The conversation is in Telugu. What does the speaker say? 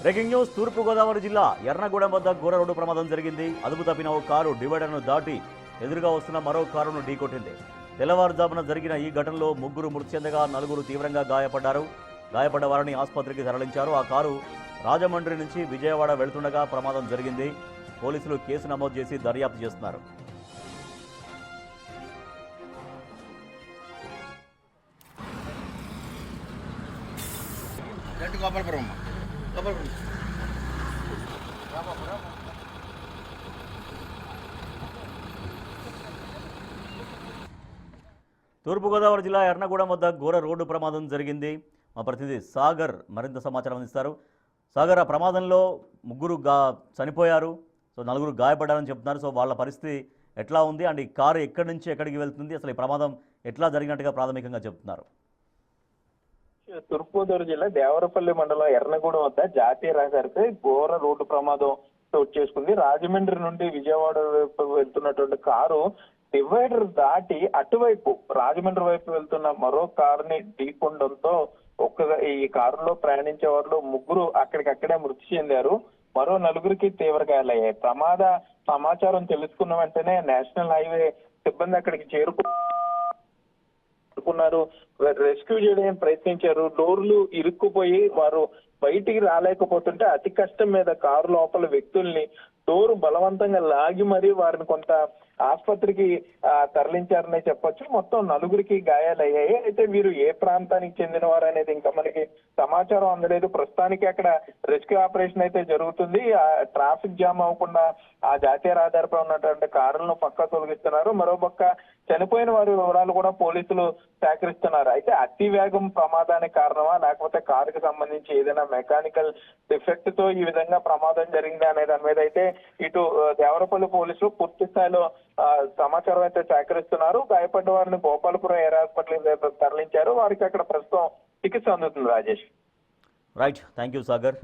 Breaking news. తూర్పుగోదావరి జిల్లా ఎర్నగూడెం వద్ద ఘోర రోడ్డు ప్రమాదం జరిగింది. అదుపు తప్పిన ఓ కారు డివైడర్ను దాటి ఎదురుగా వస్తున్న మరో కారును ఢీకొట్టింది. తెల్లవారుజామున జరిగిన ఈ ఘటనలో ముగ్గురు మృతి చెందగా 4 తీవ్రంగా గాయపడ్డారు. గాయపడ్డ వారిని ఆసుపత్రికి తరలించారు. ఆ కారు రాజమండ్రి నుంచి విజయవాడ వెళ్తుండగా ప్రమాదం జరిగింది. పోలీసులు కేసు నమోదు చేసి దర్యాప్తు చేస్తున్నారు. తూర్పుగోదావరి జిల్లా ఎర్నగూడెం వద్ద ఘోర రోడ్డు ప్రమాదం జరిగింది. మా ప్రతినిధి సాగర్ మరింత సమాచారం అందిస్తారు. సాగర్, ఆ ప్రమాదంలో ముగ్గురు చనిపోయారు, సో 4 గాయపడ్డారని చెప్తున్నారు. సో వాళ్ళ పరిస్థితి ఎట్లా ఉంది అండ్ ఈ కారు ఎక్కడి నుంచి ఎక్కడికి వెళ్తుంది, అసలు ఈ ప్రమాదం ఎట్లా జరిగినట్టుగా ప్రాథమికంగా చెప్తున్నారు? తూర్పుగోదావరి జిల్లా దేవరపల్లి మండలం ఎర్నగూడెం వద్ద జాతీయ రహదారిపై ఘోర రోడ్డు ప్రమాదం చోటు చేసుకుంది. రాజమండ్రి నుండి విజయవాడ వైపు వెళ్తున్నటువంటి కారు డివైడర్ దాటి అటువైపు రాజమండ్రి వైపు వెళ్తున్న మరో కారుని ఢీకొనడంతో ఈ కారులో ప్రయాణించే వాళ్ళు ముగ్గురు అక్కడికక్కడే మృతి చెందారు. మరో 4కి తీవ్ర గాయాలయ్యాయి. ప్రమాద సమాచారం తెలుసుకున్న వెంటనే నేషనల్ హైవే సిబ్బంది అక్కడికి చేరుకున్నారు. రెస్క్యూ చేయడానికి ప్రయత్నించారు. డోర్లు ఇరుక్కుపోయి వారు బయటికి రాలేకపోతుంటే అతి కష్టం మీద కారు లోపల వ్యక్తుల్ని డోరు బలవంతంగా లాగి మరీ వారిని కొంత ఆసుపత్రికి తరలించారనే చెప్పొచ్చు. మొత్తం 4కి గాయాలయ్యాయి. అయితే వీరు ఏ ప్రాంతానికి చెందిన వారు అనేది ఇంకా మనకి సమాచారం అందలేదు. ప్రస్తుతానికి అక్కడ రెస్క్యూ ఆపరేషన్ అయితే జరుగుతుంది. ట్రాఫిక్ జామ్ అవ్వకుండా ఆ జాతీయ రహదారిపై ఉన్నటువంటి కారులను పక్క తొలగిస్తున్నారు. మరోపక్క చనిపోయిన వారి వివరాలు కూడా పోలీసులు సేకరిస్తున్నారు. అయితే అతి వేగం ప్రమాదానికి కారణమా లేకపోతే కారుకి సంబంధించి ఏదైనా మెకానికల్ డిఫెక్ట్ తో ఈ విధంగా ప్రమాదం జరిగిందా అనే దాని మీద అయితే ఇటు దేవరపల్లి పోలీసులు పూర్తి స్థాయిలో సమాచారం అయితే సేకరిస్తున్నారు. గాయపడ్డ వారిని గోపాలపురం ఎయిర్ హాస్పిటల్ తరలించారు. వారికి అక్కడ ప్రస్తుతం చికిత్స అందుతుంది. Rajesh. Right, thank you Sagar.